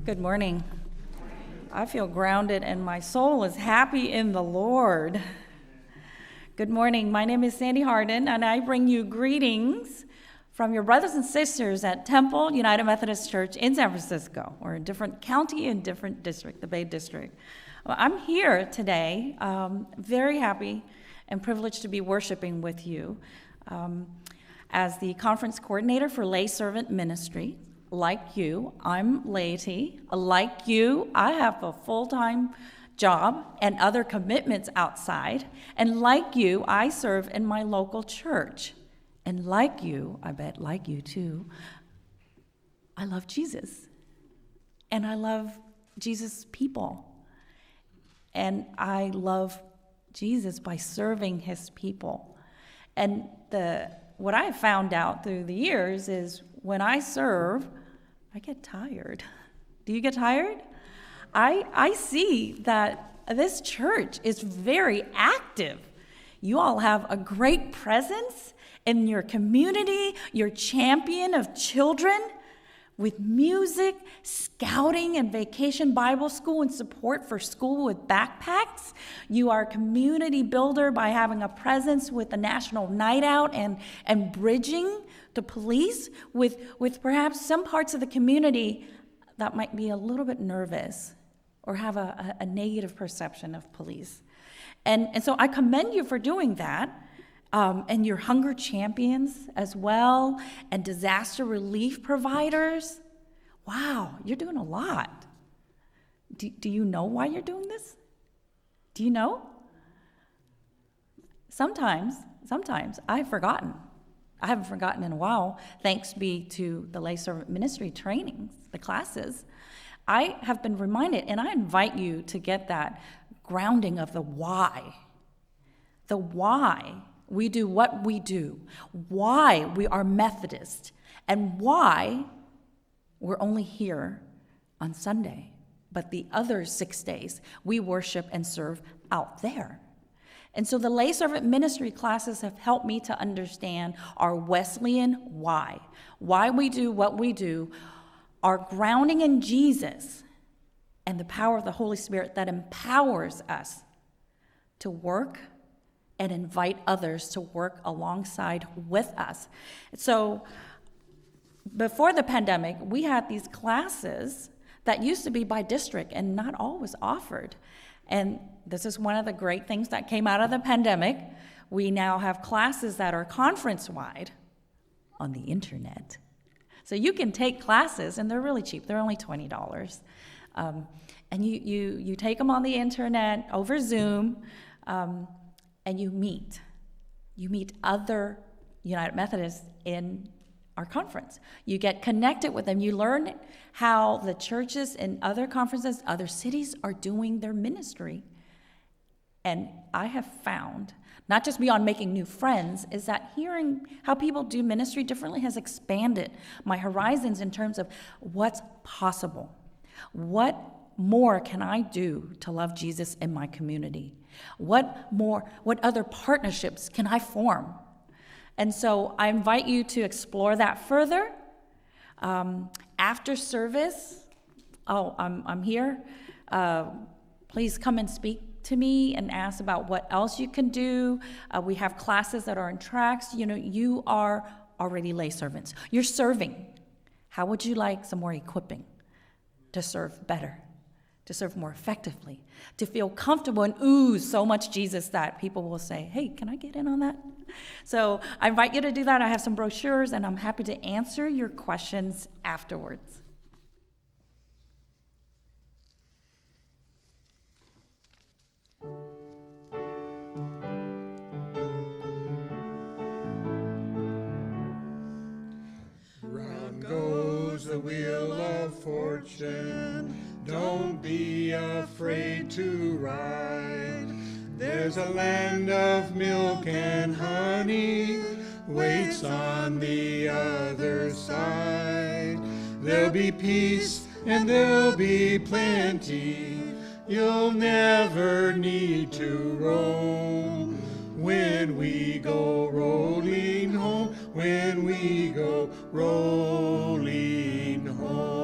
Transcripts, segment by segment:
Good morning. I feel grounded and my soul is happy in the Lord. Good morning. My name is Sandy Harden, and I bring you greetings from your brothers and sisters at Temple United Methodist Church in San Francisco, or a different county and different district, the Bay District. Well, I'm here today, very happy and privileged to be worshiping with you as the conference coordinator for Lay Servant Ministry. Like you, I'm laity. Like you, I have a full-time job and other commitments outside. And like you, I serve in my local church. And like you, I bet like you too, I love Jesus. And I love Jesus' people. And I love Jesus by serving his people. And what I have found out through the years is when I serve, I get tired. Do you get tired? I see that this church is very active. You all have a great presence in your community. You're champion of children with music, scouting, and vacation Bible school and support for school with backpacks. You are a community builder by having a presence with the National Night Out and bridging the police with perhaps some parts of the community that might be a little bit nervous or have a negative perception of police. And so I commend you for doing that. And your hunger champions as well, and disaster relief providers. Wow, you're doing a lot. Do you know why you're doing this? Do you know? Sometimes I've forgotten. I haven't forgotten in a while, thanks be to the lay servant ministry trainings, the classes. I have been reminded, and I invite you to get that grounding of the why. The why we do what we do, why we are Methodist, and why we're only here on Sunday. But the other 6 days, we worship and serve out there. And so the lay servant ministry classes have helped me to understand our Wesleyan why we do what we do, our grounding in Jesus, and the power of the Holy Spirit that empowers us to work and invite others to work alongside with us. So before the pandemic, we had these classes that used to be by district and not always offered. And this is one of the great things that came out of the pandemic. We now have classes that are conference-wide on the internet. So you can take classes, and they're really cheap. They're only $20. And you take them on the internet over Zoom, and you meet other United Methodists in our conference. You get connected with them. You learn how the churches in other conferences, other cities are doing their ministry. And I have found, not just beyond making new friends, is that hearing how people do ministry differently has expanded my horizons in terms of what's possible. What more can I do to love Jesus in my community? What other partnerships can I form? And so I invite you to explore that further. After service, I'm here. Please come and speak to me and ask about what else you can do. We have classes that are in tracks. You are already lay servants. You're serving. How would you like some more equipping to serve better? To serve more effectively, to feel comfortable and ooze so much Jesus that people will say, hey, can I get in on that? So I invite you to do that. I have some brochures, and I'm happy to answer your questions afterwards. Round goes the wheel of fortune. Don't be afraid to ride. There's a land of milk and honey waits on the other side. There'll be peace and there'll be plenty. You'll never need to roam when we go rolling home, when we go rolling home.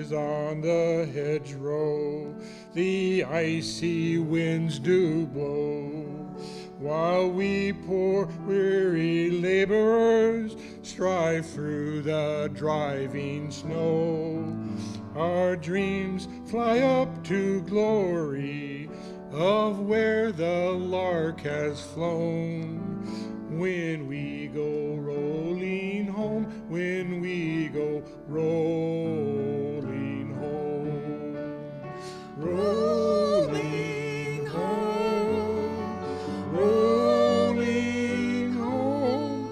is on the hedgerow, the icy winds do blow, while we poor weary laborers strive through the driving snow. Our dreams fly up to glory of where the lark has flown. When we go rolling home, when we go rolling home, rolling home, rolling home,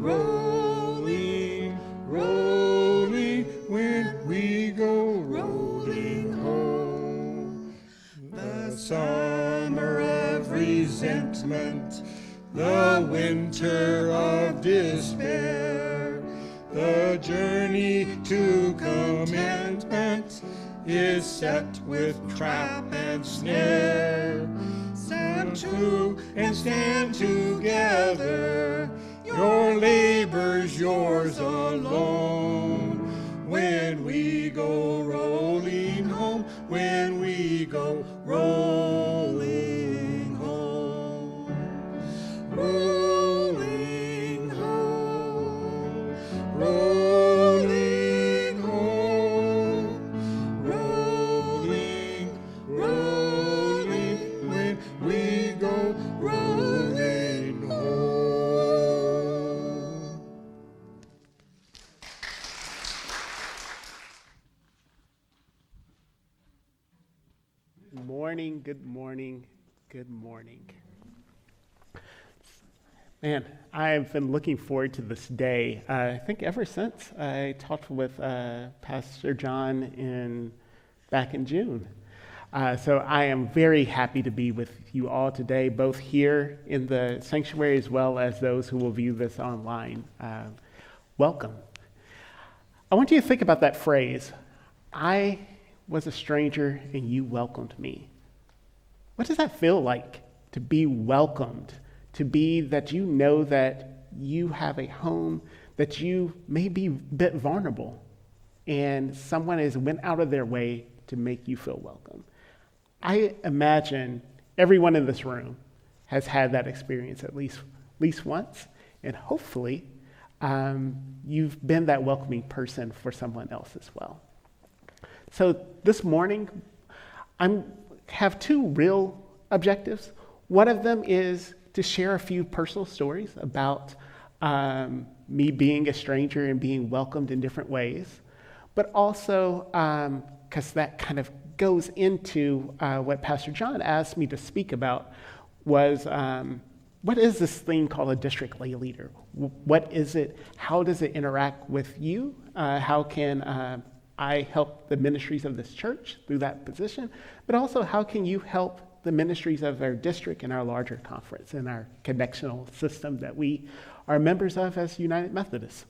rolling, rolling, when we go rolling home. The summer of resentment, the winter of despair, the journey to contentment is set with trap and snare. Stand to and stand together, your labor's yours alone. When we go rolling home, when we go rolling home, rolling home, rolling home, rolling, rolling, when we go rolling home. Good morning, good morning, good morning. Man, I have been looking forward to this day. I think ever since I talked with Pastor John back in June. So I am very happy to be with you all today, both here in the sanctuary as well as those who will view this online. Welcome. I want you to think about that phrase, I was a stranger and you welcomed me. What does that feel like to be welcomed? To be that you know that you have a home, that you may be a bit vulnerable, and someone has went out of their way to make you feel welcome. I imagine everyone in this room has had that experience at least once, and hopefully you've been that welcoming person for someone else as well. So this morning, I have two real objectives. One of them is to share a few personal stories about me being a stranger and being welcomed in different ways, but also because that kind of goes into what Pastor John asked me to speak about was what is this thing called a district lay leader? What is it? How does it interact with you? How can I help the ministries of this church through that position? But also, how can you help the ministries of our district and our larger conference and our connectional system that we are members of as United Methodists?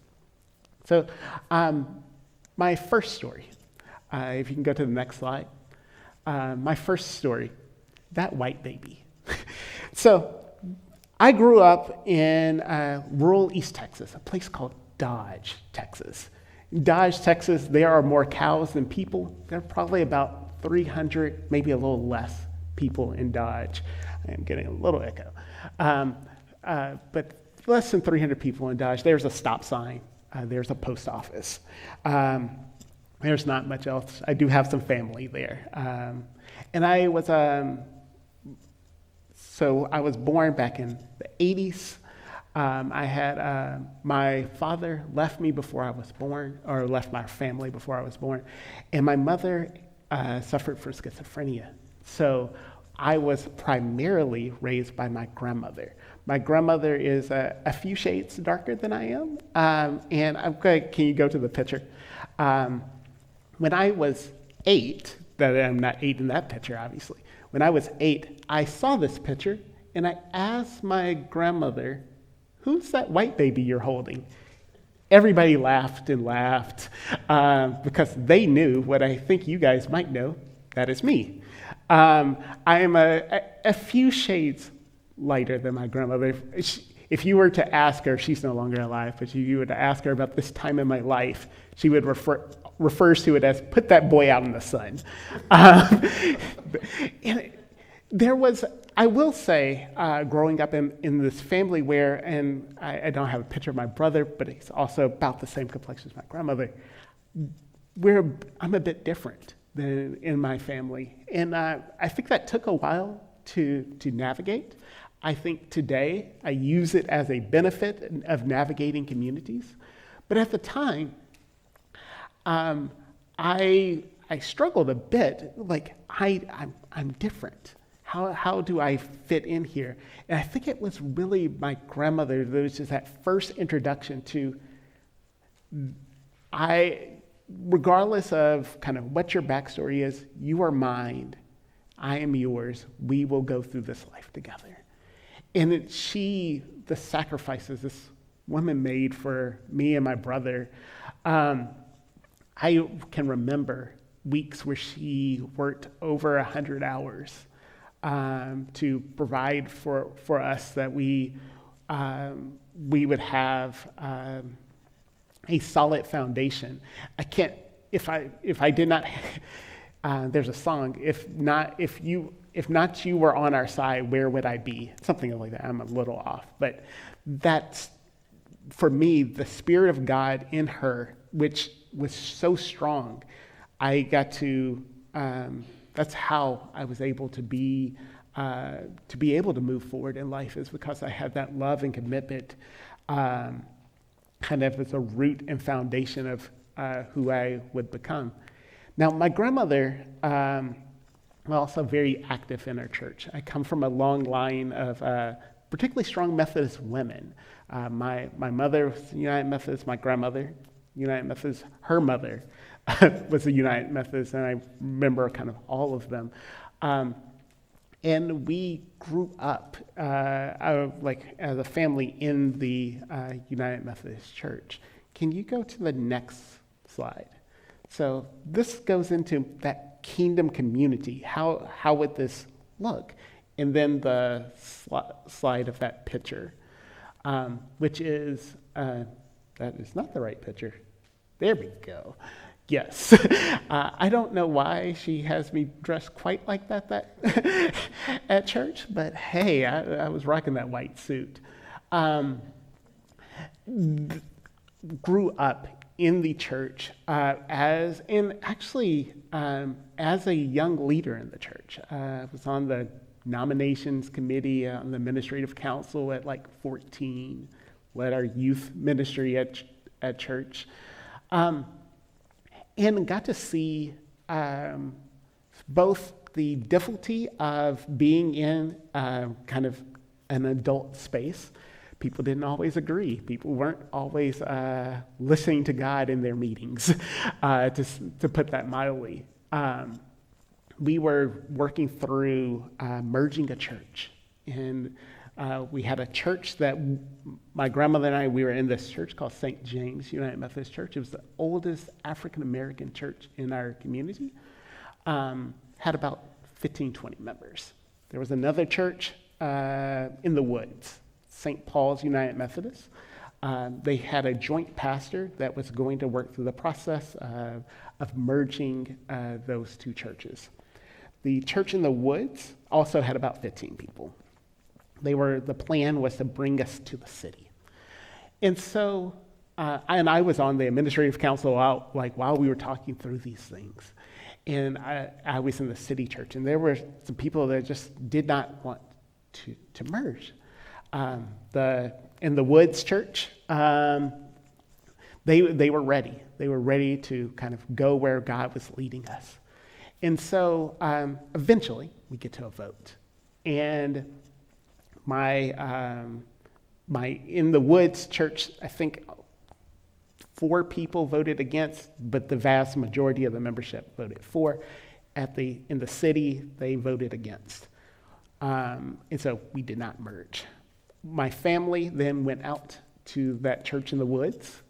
So my first story, if you can go to the next slide, my first story, that white baby. So I grew up in rural East Texas, a place called Dodge, Texas. In Dodge, Texas, there are more cows than people. There are probably about 300, maybe a little less people in Dodge. I am getting a little echo. But less than 300 people in Dodge. There's a stop sign. There's a post office. There's not much else. I do have some family there. And I was, so I was born back in the 80s. I had, my father left me before I was born, or left my family before I was born. And my mother suffered from schizophrenia. So I was primarily raised by my grandmother. My grandmother is a few shades darker than I am. And I'm going, can you go to the picture? When I was 8, that I'm not 8 in that picture, obviously. When I was 8, I saw this picture and I asked my grandmother, who's that white baby you're holding? Everybody laughed and laughed because they knew what I think you guys might know, that is me. I am a few shades lighter than my grandmother. If you were to ask her, she's no longer alive, but if you were to ask her about this time in my life, she would refers to it as put that boy out in the sun. Um, and there was, I will say, growing up in this family where, and I don't have a picture of my brother, but he's also about the same complexion as my grandmother, I'm a bit different than in my family. And I think that took a while to navigate. I think today I use it as a benefit of navigating communities. But at the time, I struggled a bit, like I'm different. How do I fit in here? And I think it was really my grandmother that was just that first introduction to, regardless of kind of what your backstory is, you are mine, I am yours, we will go through this life together. And the sacrifices this woman made for me and my brother, I can remember weeks where she worked over 100 hours to provide for us that we would have a solid foundation. I can't, if I did not, there's a song, if not you were on our side, where would I be? Something like that. I'm a little off, but that's, for me, the Spirit of God in her, which was so strong. I got to, that's how I was able to be able to move forward in life, is because I had that love and commitment kind of as a root and foundation of who I would become. Now, my grandmother was also very active in our church. I come from a long line of particularly strong Methodist women. My mother was United Methodist, my grandmother, United Methodist, her mother was a United Methodist, and I remember kind of all of them. And we grew up like as a family in the United Methodist Church. Can you go to the next slide? So this goes into that kingdom community. How would this look? And then the slide of that picture, which is, that is not the right picture. There we go. Yes. I don't know why she has me dressed quite like that at church, but hey, I was rocking that white suit. Grew up in the church as a young leader in the church. I was on the nominations committee on the administrative council at like 14, led our youth ministry at church. And got to see both the difficulty of being in kind of an adult space. People didn't always agree. People weren't always listening to God in their meetings, to put that mildly. We were working through merging a church. And we had a church that my grandmother and I, we were in this church called St. James United Methodist Church. It was the oldest African-American church in our community. Had about 15, 20 members. There was another church in the woods, St. Paul's United Methodist. They had a joint pastor that was going to work through the process of merging those two churches. The church in the woods also had about 15 people. The plan was to bring us to the city. And so, I was on the administrative council while we were talking through these things. And I was in the city church, and there were some people that just did not want to merge. In the Woods Church, they were ready. They were ready to kind of go where God was leading us. And so eventually we get to a vote. And my in the Woods Church, I think 4 people voted against, but the vast majority of the membership voted for. In the city, they voted against. And so we did not merge. My family then went out to that church in the woods,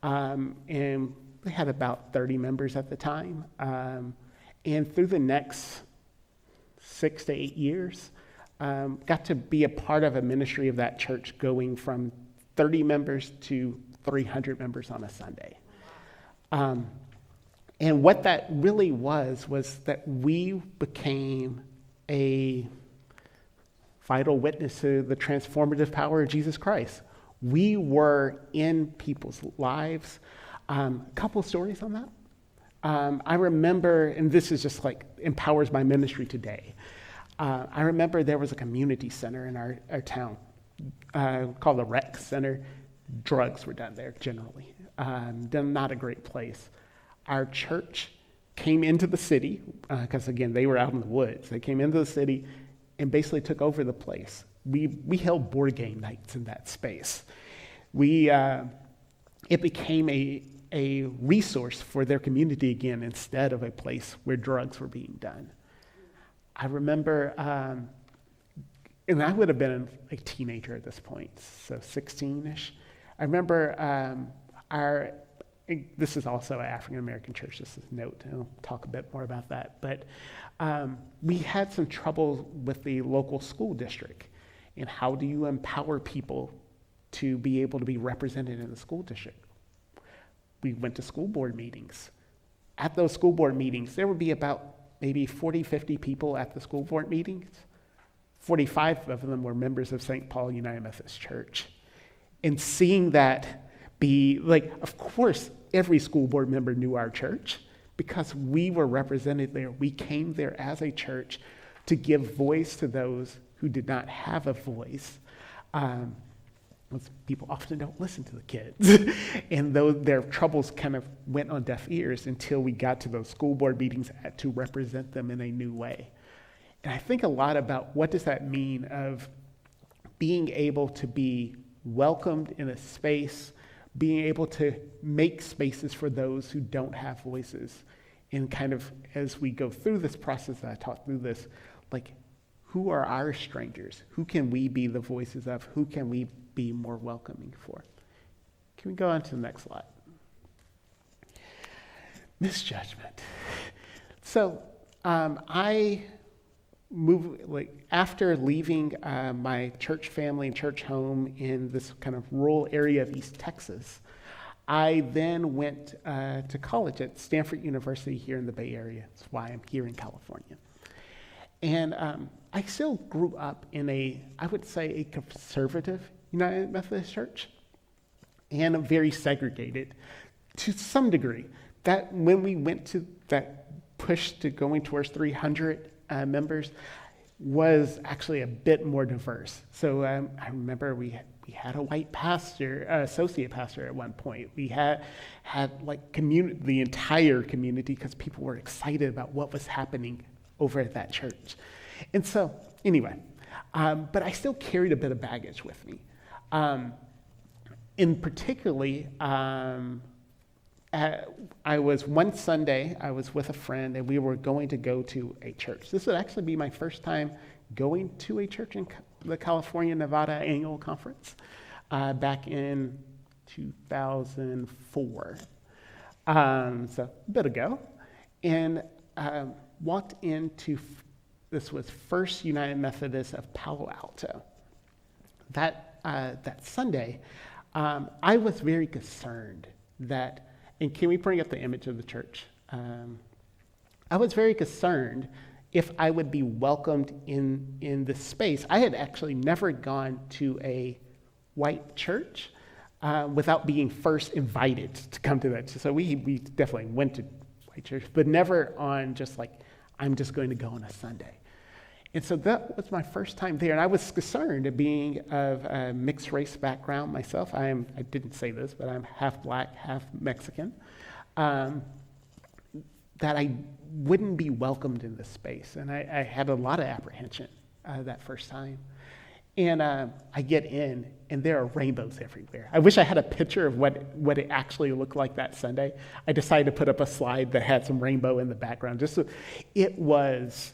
and they had about 30 members at the time. And through the next 6 to 8 years, got to be a part of a ministry of that church going from 30 members to 300 members on a Sunday. And what that really was that we became a vital witness to the transformative power of Jesus Christ. We were in people's lives. A couple stories on that. I remember, and this is just like empowers my ministry today. I remember there was a community center in our town called the Rec Center. Drugs were done there generally. Not a great place. Our church came into the city, because again, they were out in the woods. They came into the city and basically took over the place. We held board game nights in that space. It became a resource for their community again instead of a place where drugs were being done. I remember, and I would have been a teenager at this point, so 16-ish. I remember this is also an African-American church, this is a note, and I'll talk a bit more about that, but we had some trouble with the local school district, and how do you empower people to be able to be represented in the school district? We went to school board meetings. At those school board meetings, there would be about maybe 40, 50 people at the school board meetings. 45 of them were members of St. Paul United Methodist Church. And seeing that be like, of course, every school board member knew our church because we were represented there. We came there as a church to give voice to those who did not have a voice. People often don't listen to the kids. And their troubles kind of went on deaf ears until we got to those school board meetings to represent them in a new way. And I think a lot about what does that mean of being able to be welcomed in a space, being able to make spaces for those who don't have voices. And kind of as we go through this process, I talk through this, like, who are our strangers? Who can we be the voices of? Who can we be more welcoming for? Can we go on to the next slide? Misjudgment. So I moved, like, after leaving my church family and church home in this kind of rural area of East Texas, I then went to college at Stanford University here in the Bay Area. That's why I'm here in California. And I still grew up in I would say a conservative United Methodist Church, and very segregated to some degree. That when we went to that push to going towards 300 members was actually a bit more diverse. So I remember we had a white pastor, associate pastor at one point. We had like the entire community because people were excited about what was happening over at that church. And so anyway, but I still carried a bit of baggage with me. In particularly, I was one Sunday, I was with a friend and we were going to go to a church. This would actually be my first time going to a church in the California-Nevada Annual Conference back in 2004. So a bit ago. And walked into, this was First United Methodist of Palo Alto. That Sunday, I was very concerned that, and can we bring up the image of the church? I was very concerned if I would be welcomed in this space. I had actually never gone to a white church without being first invited to come to that. So we definitely went to white church, but never on just like, I'm just going to go on a Sunday. And so that was my first time there, and I was concerned of being of a mixed race background myself. I didn't say this, but I'm half black, half Mexican, that I wouldn't be welcomed in this space. And I had a lot of apprehension that first time. And I get in, and there are rainbows everywhere. I wish I had a picture of what it actually looked like that Sunday. I decided to put up a slide that had some rainbow in the background. Just so it was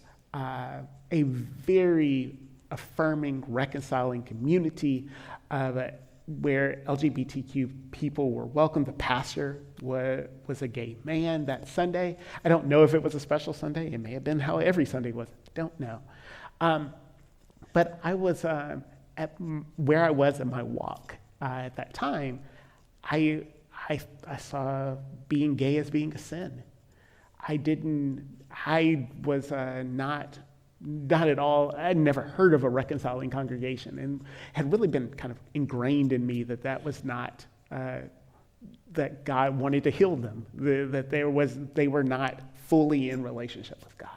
a very affirming, reconciling community where LGBTQ people were welcome. The pastor was a gay man that Sunday. I don't know if it was a special Sunday. It may have been how every Sunday was. I don't know. But I was at where I was in my walk at that time. I saw being gay as being a sin. I was not at all, I'd never heard of a reconciling congregation, and had really been kind of ingrained in me that was not, that God wanted to heal them, that they were not fully in relationship with God.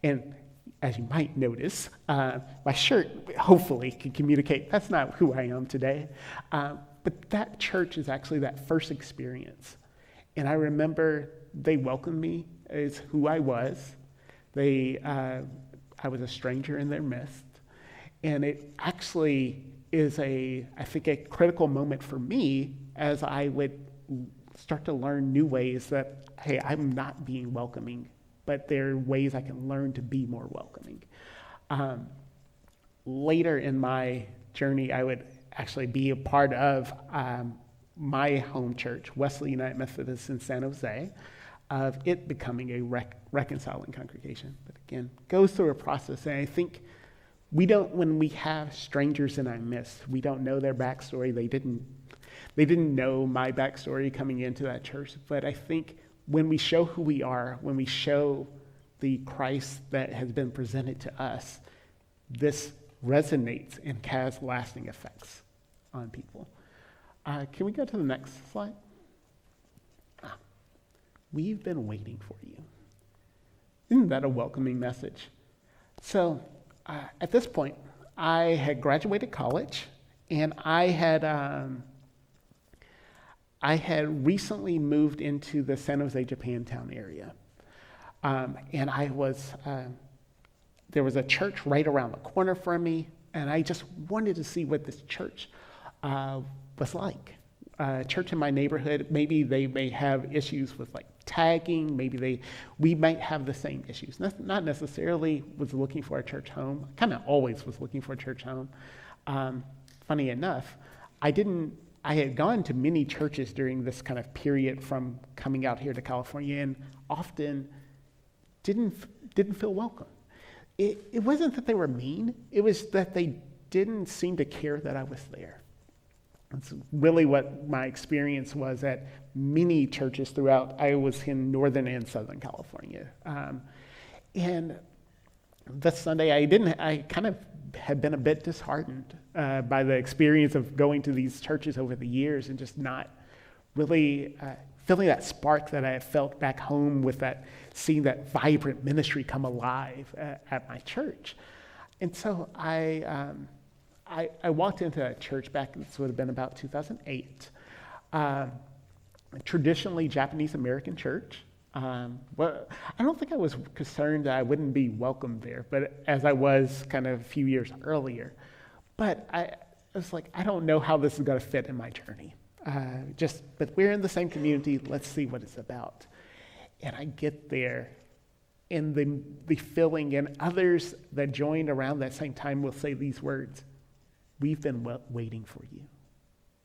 And as you might notice, my shirt hopefully can communicate that's not who I am today. But that church is actually that first experience. And I remember they welcomed me as who I was. I was a stranger in their midst. And it actually is I think a critical moment for me as I would start to learn new ways that, hey, I'm not being welcoming, but there are ways I can learn to be more welcoming. Later in my journey, I would actually be a part of my home church, Wesley United Methodist in San Jose, of it becoming a reconciling congregation. But again, goes through a process, and I think when we have strangers in our midst, we don't know their backstory. They didn't know my backstory coming into that church, but I think when we show who we are, when we show the Christ that has been presented to us, this resonates and has lasting effects on people. Can we go to the next slide? We've been waiting for you. Isn't that a welcoming message? So at this point, I had graduated college, and I had recently moved into the San Jose, Japantown area. And there was a church right around the corner from me, and I just wanted to see what this church was like. Church in my neighborhood, maybe they may have issues with like tagging, we might have the same issues. Not necessarily was looking for a church home, kind of always was looking for a church home. Funny enough, I had gone to many churches during this kind of period from coming out here to California, and often didn't feel welcome. It wasn't that they were mean, it was that they didn't seem to care that I was there. That's really what my experience was at many churches throughout. I was in Northern and Southern California. And this Sunday, I kind of had been a bit disheartened by the experience of going to these churches over the years and just not really feeling that spark that I had felt back home with seeing that vibrant ministry come alive at my church. And so I walked into a church back, this would have been about 2008, traditionally Japanese American church. Well, I don't think I was concerned that I wouldn't be welcome there, but as I was kind of a few years earlier. But I was like, I don't know how this is going to fit in my journey. But we're in the same community, let's see what it's about. And I get there, and the feeling, and others that joined around that same time will say these words: "We've been waiting for you."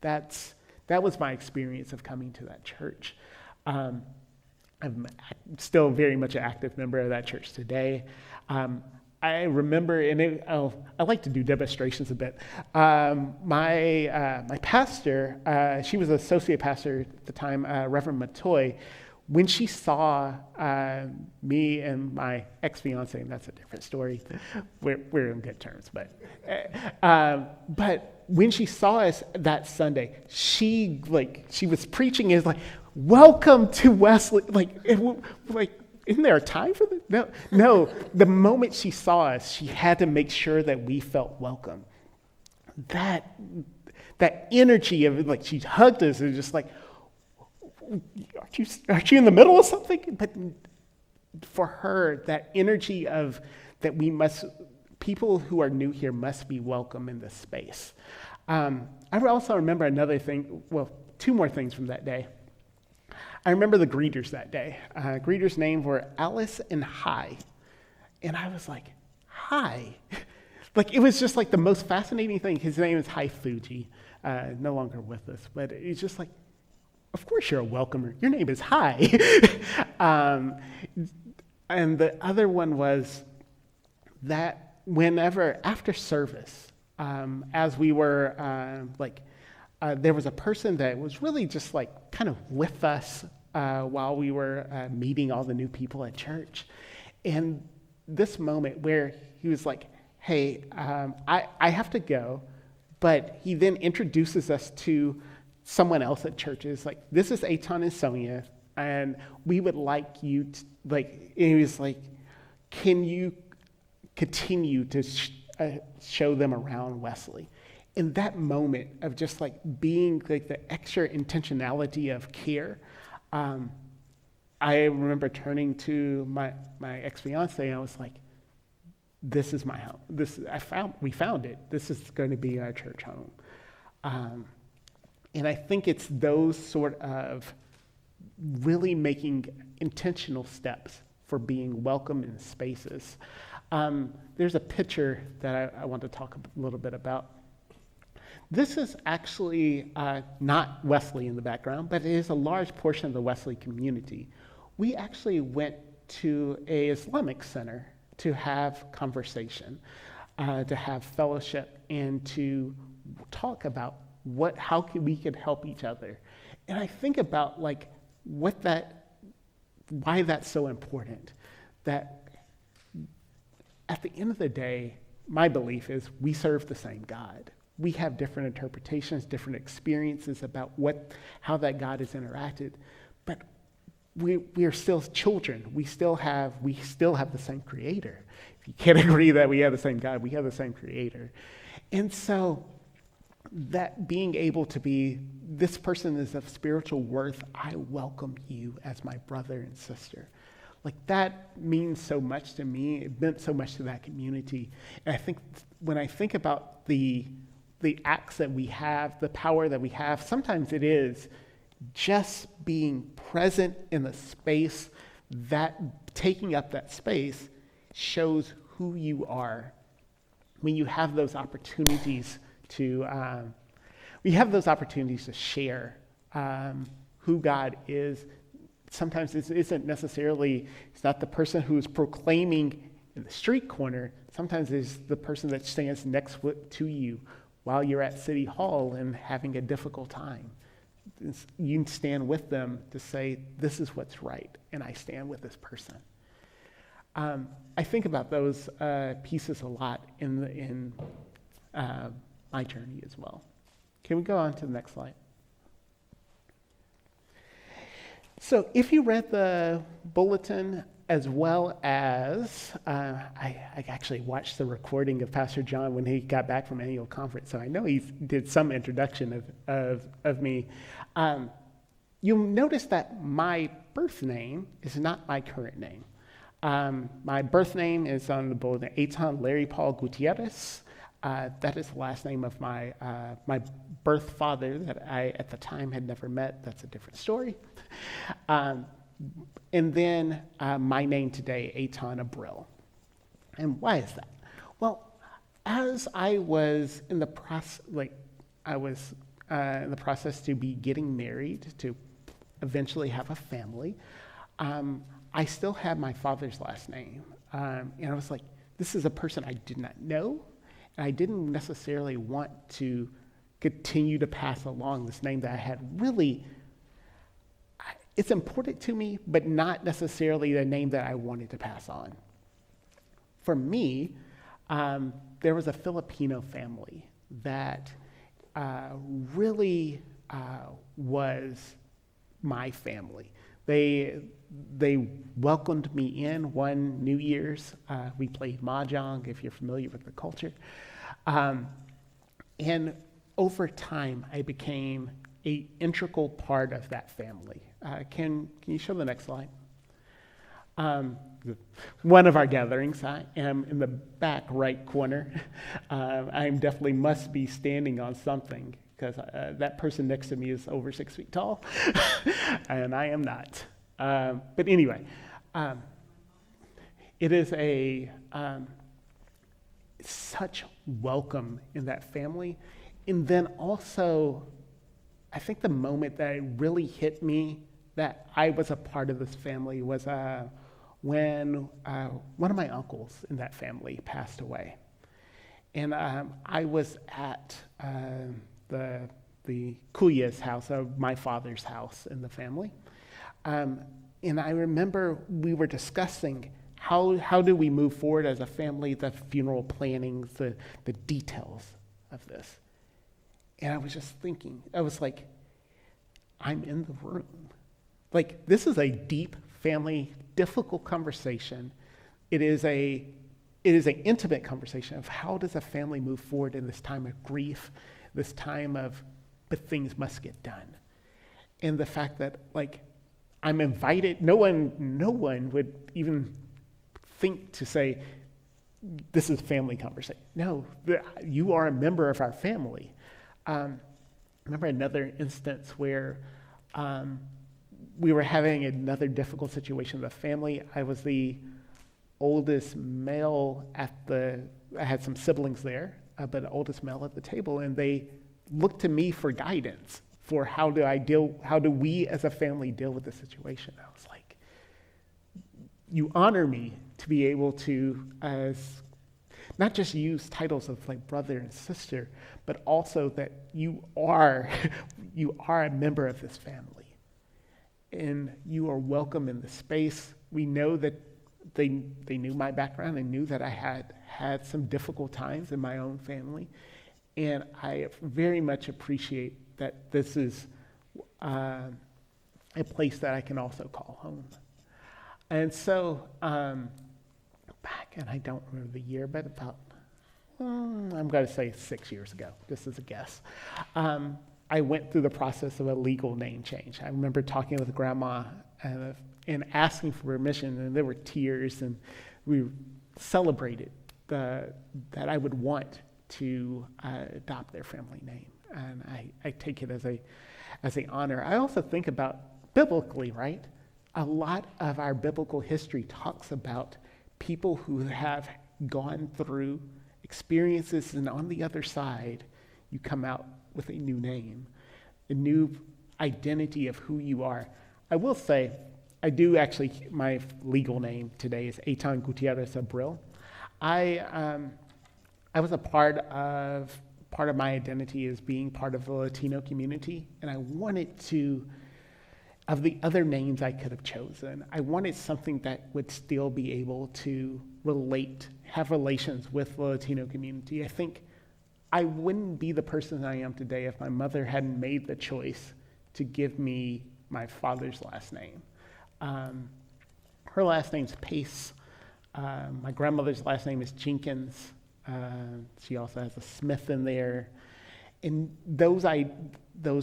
That was my experience of coming to that church. I'm still very much an active member of that church today. I remember, and I like to do demonstrations a bit. My pastor, she was an associate pastor at the time, Reverend Matoy. When she saw me and my ex-fiance, and that's a different story, we're in good terms, but when she saw us that Sunday, she was preaching is like, "Welcome to Wesley." Isn't there a time for this? No. The moment she saw us, she had to make sure that we felt welcome. That energy of she hugged us and just like, aren't you in the middle of something? But for her, that energy of that people who are new here must be welcome in this space. I also remember another thing, two more things from that day. I remember the greeters that day. Greeters' names were Alice and Hi. And I was like, Hi. It was just the most fascinating thing. His name is Hi Fuji, no longer with us. But it's just of course you're a welcomer. Your name is Hi. And the other one was that whenever, after service, as we were, there was a person that was really just kind of with us while we were meeting all the new people at church. And this moment where he was like, hey, I have to go, but he then introduces us to someone else at churches. Like, this is Eitan and Sonia, and we would like you to, like, and he was like, can you continue to show them around Wesley? In that moment of just like being like the extra intentionality of care, I remember turning to my ex-fiance and I was like, this is my home. We found it. This is going to be our church home. And I think it's those sort of really making intentional steps for being welcome in spaces. There's a picture that I want to talk a little bit about. This is actually not Wesley in the background, but it is a large portion of the Wesley community. We actually went to an Islamic center to have conversation, to have fellowship, and to talk about how we could help each other. And I think about like why that's so important. That at the end of the day, my belief is we serve the same God. We have different interpretations, different experiences about how that God has interacted, but we are still children. We still have the same Creator. If you can't agree that we have the same God, we have the same Creator. And so that being able to be, this person is of spiritual worth, I welcome you as my brother and sister. Like, that means so much to me. It meant so much to that community. And I think when I think about the acts that we have, the power that we have, sometimes it is just being present in the space, that taking up that space shows who you are. When you have those opportunities to share who God is. Sometimes it isn't necessarily, it's not the person who's proclaiming in the street corner. Sometimes it's the person that stands next to you while you're at City Hall and having a difficult time. You can stand with them to say, this is what's right, and I stand with this person. I think about those pieces a lot in my journey as well. Can we go on to the next slide? So if you read the bulletin, as well as I actually watched the recording of Pastor John when he got back from annual conference, so I know he did some introduction of me. You'll notice that my birth name is not my current name. My birth name is on the bulletin, Eitan Larry Paul Gutierrez. That is the last name of my birth father that I, at the time, had never met. That's a different story. And then my name today, Eitan Abril. And why is that? Well, as I was in the process, to be getting married, to eventually have a family, I still had my father's last name. And I was like, this is a person I did not know. And I didn't necessarily want to continue to pass along this name that I had really, it's important to me, but not necessarily the name that I wanted to pass on. For me, there was a Filipino family that really was my family. They welcomed me in one New Year's. We played mahjong, if you're familiar with the culture. And over time, I became an integral part of that family. Can you show the next slide? One of our gatherings, I am in the back right corner. I definitely must be standing on something because that person next to me is over 6 feet tall, and I am not. But anyway, it is such welcome in that family. And then also, I think the moment that it really hit me that I was a part of this family was when one of my uncles in that family passed away. And I was at the Kuya's house, my father's house in the family. And I remember we were discussing how do we move forward as a family, the funeral planning, the details of this. And I was just thinking, I was like, I'm in the room. Like, this is a deep family, difficult conversation. It is an intimate conversation of how does a family move forward in this time of grief, this time of, but things must get done. And the fact that, like, I'm invited, no one would even think to say, this is family conversation. No, you are a member of our family. I remember another instance where we were having another difficult situation with a family. I was the oldest male I had some siblings there, but the oldest male at the table, and they looked to me for guidance for how do we as a family deal with the situation. I was like, you honor me to be able to, as not just use titles of like brother and sister, but also that you are a member of this family. And you are welcome in the space. We know that they knew my background and knew that I had some difficult times in my own family. And I very much appreciate that this is a place that I can also call home. And so back, and I don't remember the year, but about, I'm going to say 6 years ago, just as a guess, I went through the process of a legal name change. I remember talking with Grandma and asking for permission, and there were tears, and we celebrated that I would want to adopt their family name. And I take it as an honor. I also think about biblically, right? A lot of our biblical history talks about people who have gone through experiences, and on the other side, you come out with a new name, a new identity of who you are. I will say, I do actually, my legal name today is Eitan Gutierrez Abril. I was a part of my identity as being part of the Latino community, and I wanted to, of the other names I could have chosen, I wanted something that would still be able to have relations with the Latino community. I think I wouldn't be the person I am today if my mother hadn't made the choice to give me my father's last name. Her last name's Pace. My grandmother's last name is Jenkins. She also has a Smith in there. And those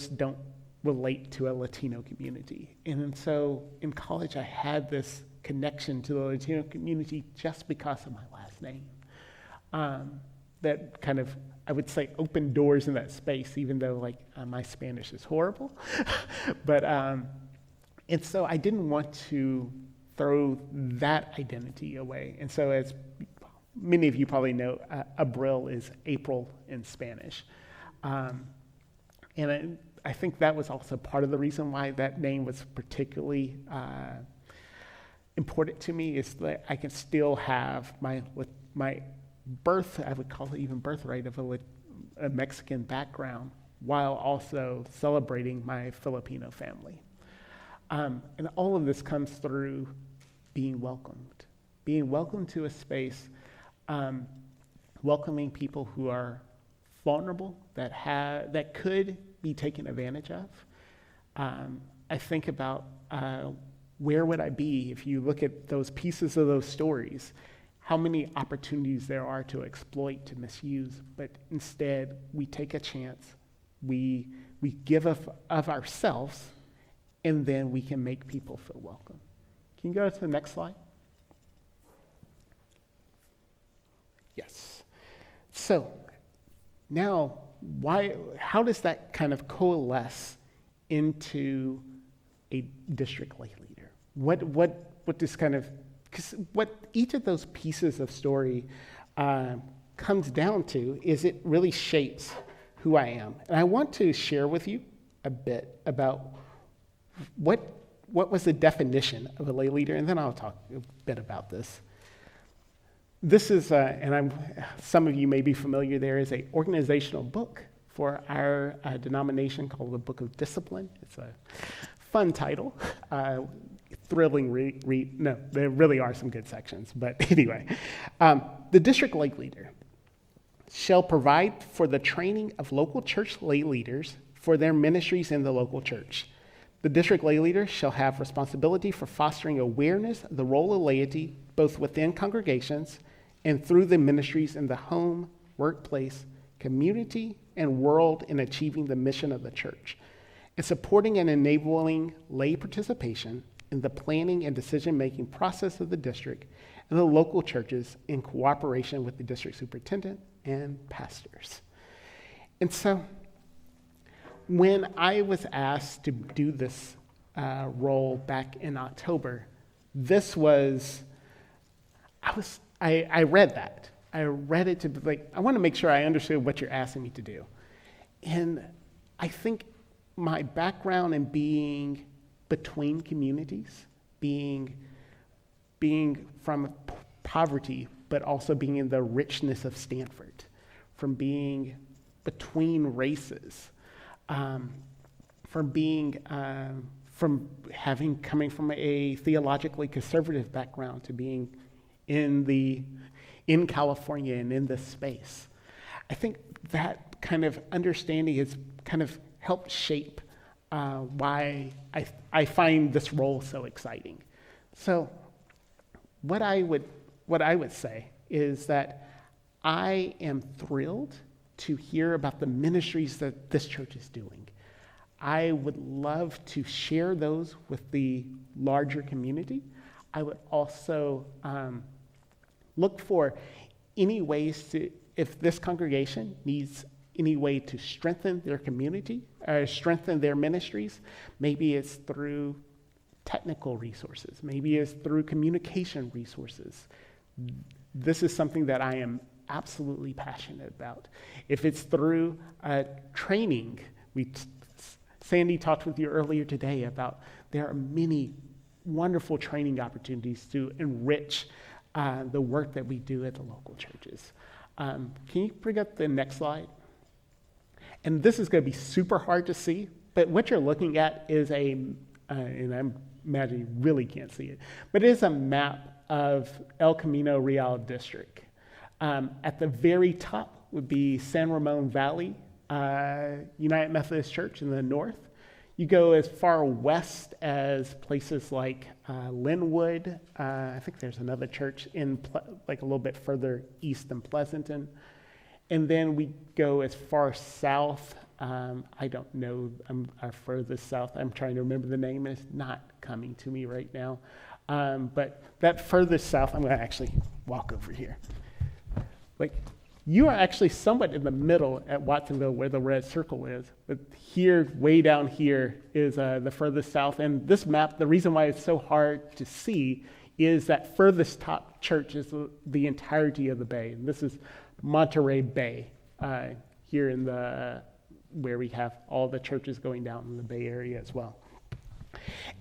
don't relate to a Latino community. And so in college, I had this connection to the Latino community just because of my last name. That kind of, I would say, opened doors in that space, even though my Spanish is horrible. But, and so I didn't want to throw that identity away. And so as many of you probably know, Abril is April in Spanish. And I think that was also part of the reason why that name was particularly important to me, is that I can still have my birth, I would call it even birthright, of a Mexican background, while also celebrating my Filipino family. And all of this comes through being welcomed to a space, welcoming people who are vulnerable, that could be taken advantage of. I think about where would I be if you look at those pieces of those stories, how many opportunities there are to exploit, to misuse, but instead we take a chance, we give of ourselves, and then we can make people feel welcome. Can you go to the next slide? Yes. So now, how does that kind of coalesce into a district lay leader? What this kind of, because what each of those pieces of story comes down to is it really shapes who I am. And I want to share with you a bit about what was the definition of a lay leader, and then I'll talk a bit about this. This is, some of you may be familiar, there is an organizational book for our denomination called the Book of Discipline. It's a fun title. Thrilling read. No, there really are some good sections. But anyway, the district lay leader shall provide for the training of local church lay leaders for their ministries in the local church. The district lay leader shall have responsibility for fostering awareness of the role of laity both within congregations and through the ministries in the home, workplace, community, and world in achieving the mission of the church, and supporting and enabling lay participation in the planning and decision-making process of the district and the local churches in cooperation with the district superintendent and pastors. And so, when I was asked to do this role back in October, this was, I read that. I read it to be like, I want to make sure I understood what you're asking me to do. And I think my background in being between communities, being from poverty, but also being in the richness of Stanford, from being between races, coming from a theologically conservative background to being in California and in this space. I think that kind of understanding has kind of helped shape why I find this role so exciting. So what I would say is that I am thrilled to hear about the ministries that this church is doing. I would love to share those with the larger community. I would also look for any ways to, if this congregation needs any way to strengthen their community, strengthen their ministries, maybe it's through technical resources, maybe it's through communication resources. This is something that I am absolutely passionate about. If it's through training, Sandy talked with you earlier today about there are many wonderful training opportunities to enrich the work that we do at the local churches. Can you bring up the next slide? And this is going to be super hard to see, but what you're looking at is and I imagine you really can't see it, but it is a map of El Camino Real District. At the very top would be San Ramon Valley United Methodist Church in the north. You go as far west as places like Linwood. I think there's another church in like a little bit further east than Pleasanton. And then we go as far south. I don't know our furthest south. I'm trying to remember the name. It's not coming to me right now. But that furthest south, I'm going to actually walk over here. Like, you are actually somewhat in the middle at Watsonville where the red circle is. But here, way down here, is the furthest south. And this map, the reason why it's so hard to see is that furthest top church is the entirety of the bay. And this is Monterey Bay here in where we have all the churches going down in the Bay Area as well.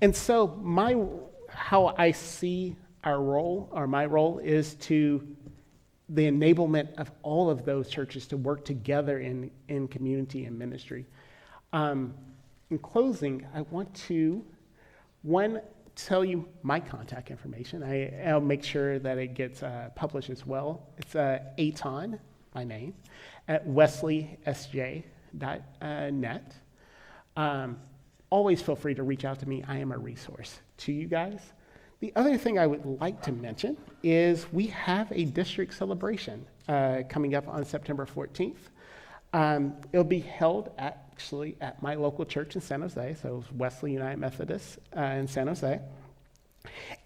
And so how I see our role, or my role, is to the enablement of all of those churches to work together in community and ministry. In closing, I want to, tell you my contact information. I'll make sure that it gets published as well. It's Eitan, my name, at wesleysj.net. Always feel free to reach out to me. I am a resource to you guys. The other thing I would like to mention is we have a district celebration coming up on September 14th. It'll be held actually at my local church in San Jose, so it's Wesley United Methodist in San Jose.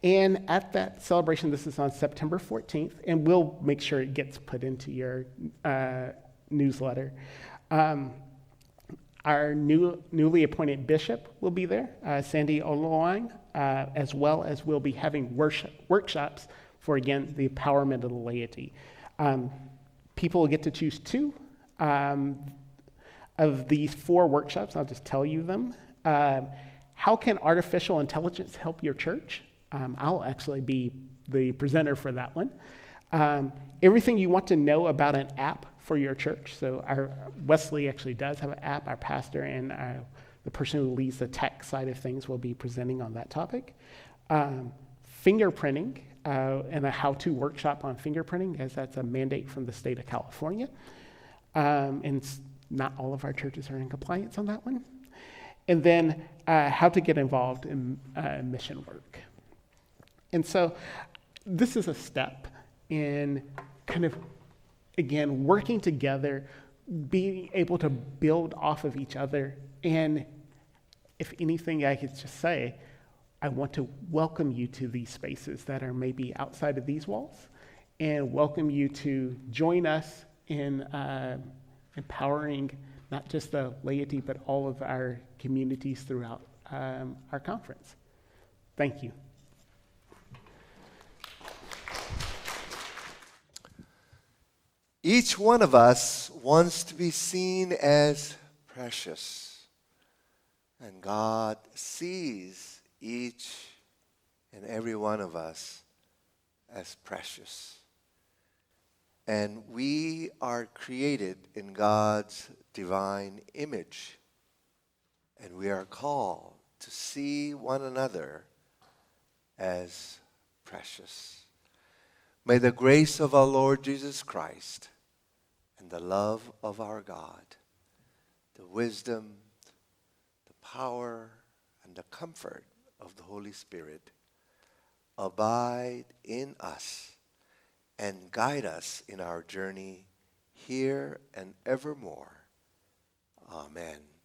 And at that celebration, this is on September 14th, and we'll make sure it gets put into your newsletter. Our newly appointed bishop will be there, Sandy Oluwang, as well as we'll be having workshops for, again, the empowerment of the laity. People will get to choose two of these 4 workshops. I'll just tell you them. How can artificial intelligence help your church? I'll actually be the presenter for that one. Everything you want to know about an app for your church. So our Wesley actually does have an app. Our pastor and the person who leads the tech side of things, will be presenting on that topic. Fingerprinting and a how-to workshop on fingerprinting, as that's a mandate from the state of California. Not all of our churches are in compliance on that one. And then how to get involved in mission work. And so this is a step in kind of, again, working together, being able to build off of each other. And if anything, I could just say, I want to welcome you to these spaces that are maybe outside of these walls, and welcome you to join us in empowering not just the laity, but all of our communities throughout our conference. Thank you. Each one of us wants to be seen as precious, and God sees each and every one of us as precious. And we are created in God's divine image, and we are called to see one another as precious. May the grace of our Lord Jesus Christ and the love of our God, the wisdom, the power, and the comfort of the Holy Spirit abide in us and guide us in our journey here and evermore. Amen.